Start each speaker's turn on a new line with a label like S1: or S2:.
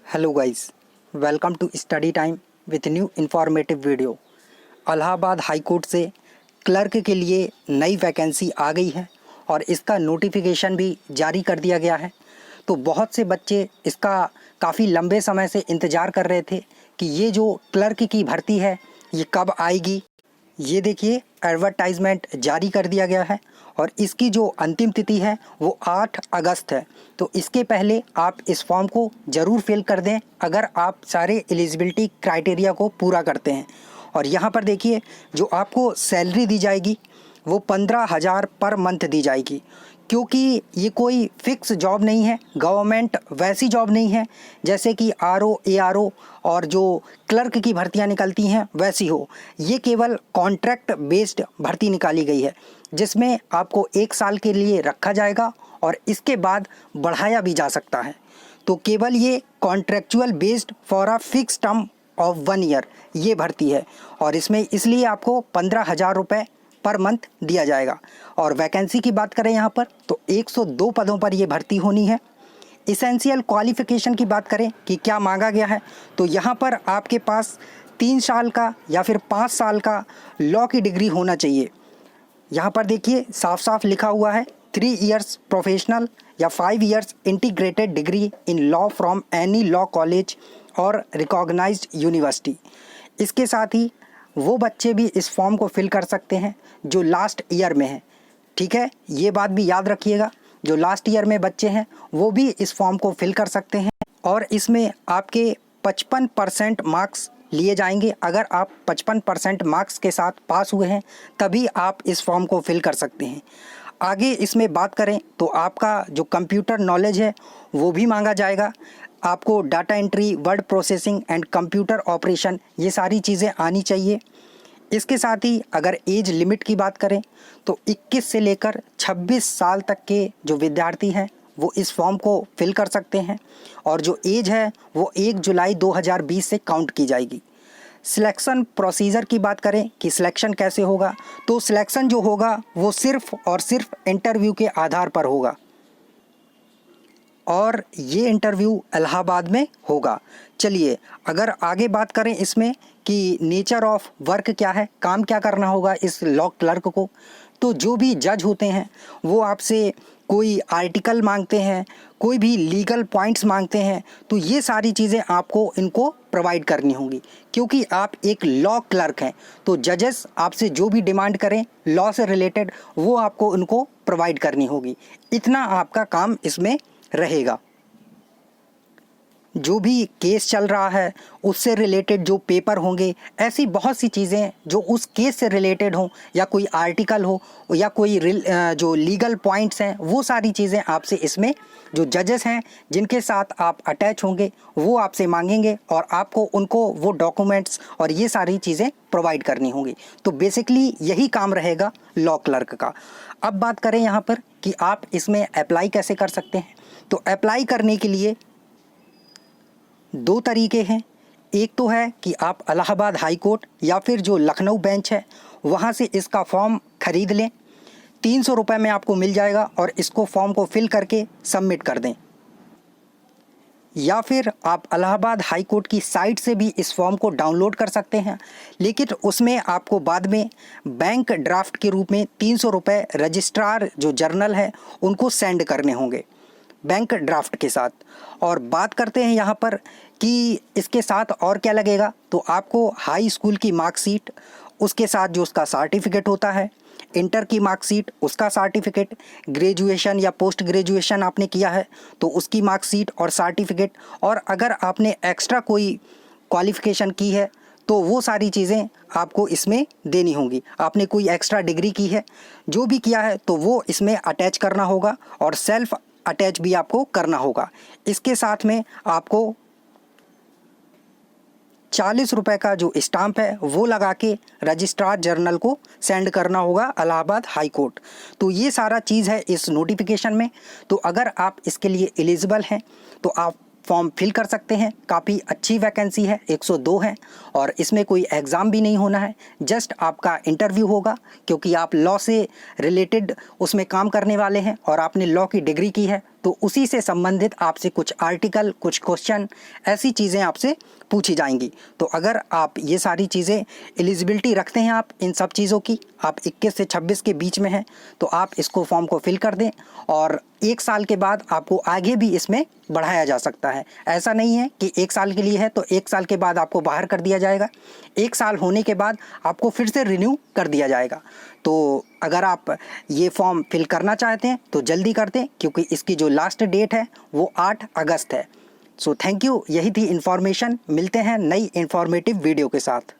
S1: Hello guys, welcome to study time with new informative video. Allahabad high court से clerk के लिए नई vacancy आ गई है और इसका नोटिफिकेशन भी जारी कर दिया गया है। तो बहुत से बच्चे इसका काफ़ी लंबे समय से इंतज़ार कर रहे थे कि ये जो क्लर्क की भर्ती है ये कब आएगी। ये देखिए, एडवर्टाइजमेंट जारी कर दिया गया है और इसकी जो अंतिम तिथि है वो 8 अगस्त है। तो इसके पहले आप इस फॉर्म को ज़रूर फिल कर दें अगर आप सारे एलिजिबिलिटी क्राइटेरिया को पूरा करते हैं। और यहाँ पर देखिए, जो आपको सैलरी दी जाएगी वो 15,000 पर मंथ दी जाएगी, क्योंकि ये कोई फिक्स जॉब नहीं है। गवर्नमेंट वैसी जॉब नहीं है जैसे कि आरओ, एआरओ और जो क्लर्क की भर्तियां निकलती हैं वैसी हो। ये केवल कॉन्ट्रैक्ट बेस्ड भर्ती निकाली गई है, जिसमें आपको 1 साल के लिए रखा जाएगा और इसके बाद बढ़ाया भी जा सकता है। तो केवल ये contractual based for a fix term of 1 year ये भर्ती है और इसमें इसलिए आपको 15,000 रुपये पर मंथ दिया जाएगा। और वैकेंसी की बात करें यहाँ पर तो 102 पदों पर ये भर्ती होनी है। इसेंशियल क्वालिफ़िकेशन की बात करें कि क्या मांगा गया है, तो यहाँ पर आपके पास 3 साल का या फिर 5 साल का लॉ की डिग्री होना चाहिए। यहाँ पर देखिए, साफ साफ लिखा हुआ है 3 इयर्स प्रोफेशनल या 5 years integrated degree in law from any law college और रिकॉग्नाइज्ड यूनिवर्सिटी। इसके साथ ही वो बच्चे भी इस फॉर्म को फिल कर सकते हैं जो लास्ट ईयर में हैं। ठीक है, ये बात भी याद रखिएगा, जो लास्ट ईयर में बच्चे हैं वो भी इस फॉर्म को फिल कर सकते हैं। और इसमें आपके 55% मार्क्स लिए जाएंगे। अगर आप 55% मार्क्स के साथ पास हुए हैं तभी आप इस फॉर्म को फिल कर सकते हैं। आगे इसमें बात करें तो आपका जो कंप्यूटर नॉलेज है वो भी मांगा जाएगा। आपको data entry, word processing and computer operation ये सारी चीज़ें आनी चाहिए। इसके साथ ही अगर एज लिमिट की बात करें तो 21 से लेकर 26 साल तक के जो विद्यार्थी हैं वो इस फॉर्म को फिल कर सकते हैं और जो एज है वो 1 जुलाई 2020 से काउंट की जाएगी। सिलेक्शन प्रोसीजर की बात करें कि सिलेक्शन कैसे होगा, तो सिलेक्शन जो होगा वो सिर्फ़ और सिर्फ इंटरव्यू के आधार पर होगा और ये इंटरव्यू इलाहाबाद में होगा। चलिए, अगर आगे बात करें इसमें कि नेचर ऑफ वर्क क्या है, काम क्या करना होगा इस लॉ क्लर्क को, तो जो भी जज होते हैं वो आपसे कोई आर्टिकल मांगते हैं, कोई भी लीगल पॉइंट्स मांगते हैं, तो ये सारी चीज़ें आपको इनको प्रोवाइड करनी होंगी। क्योंकि आप एक लॉ क्लर्क हैं तो जजेस आपसे जो भी डिमांड करें लॉ से रिलेटेड वो आपको उनको प्रोवाइड करनी होगी। इतना आपका काम इसमें रहेगा। जो भी केस चल रहा है उससे रिलेटेड जो पेपर होंगे, ऐसी बहुत सी चीज़ें जो उस केस से रिलेटेड हों या कोई आर्टिकल हो या कोई जो लीगल पॉइंट्स हैं, वो सारी चीज़ें आपसे इसमें जो जजेस हैं जिनके साथ आप अटैच होंगे वो आपसे मांगेंगे और आपको उनको वो डॉक्यूमेंट्स और ये सारी चीज़ें प्रोवाइड करनी होंगी। तो बेसिकली यही काम रहेगा लॉ क्लर्क का। अब बात करें यहाँ पर कि आप इसमें अप्लाई कैसे कर सकते हैं, तो अप्लाई करने के लिए 2 तरीके हैं। एक तो है कि आप इलाहाबाद हाई कोर्ट या फिर जो लखनऊ बेंच है वहाँ से इसका फॉर्म ख़रीद लें। 300 रुपये में आपको मिल जाएगा और इसको फॉर्म को फिल करके सबमिट कर दें। या फिर आप इलाहाबाद हाई कोर्ट की साइट से भी इस फॉर्म को डाउनलोड कर सकते हैं, लेकिन उसमें आपको बाद में बैंक ड्राफ्ट के रूप में 300 रुपये रजिस्ट्रार जो जर्नल है उनको सेंड करने होंगे बैंक ड्राफ्ट के साथ। और बात करते हैं यहाँ पर कि इसके साथ और क्या लगेगा, तो आपको हाई स्कूल की मार्कशीट, उसके साथ जो उसका सर्टिफिकेट होता है, इंटर की मार्कशीट उसका सर्टिफिकेट, ग्रेजुएशन या पोस्ट ग्रेजुएशन आपने किया है तो उसकी मार्कशीट और सर्टिफिकेट, और अगर आपने एक्स्ट्रा कोई क्वालिफ़िकेशन की है तो वो सारी चीज़ें आपको इसमें देनी होंगी। आपने कोई एक्स्ट्रा डिग्री की है, जो भी किया है तो वो इसमें अटैच करना होगा और सेल्फ अटैच भी आपको करना होगा। इसके साथ में आपको 40 रुपये का जो स्टाम्प है वो लगा के रजिस्ट्रार जर्नल को सेंड करना होगा इलाहाबाद हाई कोर्ट। तो ये सारा चीज़ है इस नोटिफिकेशन में। तो अगर आप इसके लिए एलिजिबल हैं तो आप फॉर्म फिल कर सकते हैं। काफ़ी अच्छी वैकेंसी है, 102 है और इसमें कोई एग्ज़ाम भी नहीं होना है, जस्ट आपका इंटरव्यू होगा। क्योंकि आप लॉ से रिलेटेड उसमें काम करने वाले हैं और आपने लॉ की डिग्री की है तो उसी से संबंधित आपसे कुछ आर्टिकल, कुछ क्वेश्चन, ऐसी चीज़ें आपसे पूछी जाएंगी। तो अगर आप ये सारी चीज़ें एलिजिबिलिटी रखते हैं, आप इन सब चीज़ों की, आप 21 से 26 के बीच में हैं, तो आप इसको फॉर्म को फिल कर दें और 1 साल के बाद आपको आगे भी इसमें बढ़ाया जा सकता है। ऐसा नहीं है कि 1 साल के लिए है तो 1 साल के बाद आपको बाहर कर दिया जाएगा, 1 साल होने के बाद आपको फिर से रिन्यू कर दिया जाएगा। तो अगर आप ये फॉर्म फिल करना चाहते हैं तो जल्दी कर दें, क्योंकि इसकी जो लास्ट डेट है वो 8 अगस्त है। सो थैंक यू, यही थी इन्फॉर्मेशन। मिलते हैं नई इन्फॉर्मेटिव वीडियो के साथ।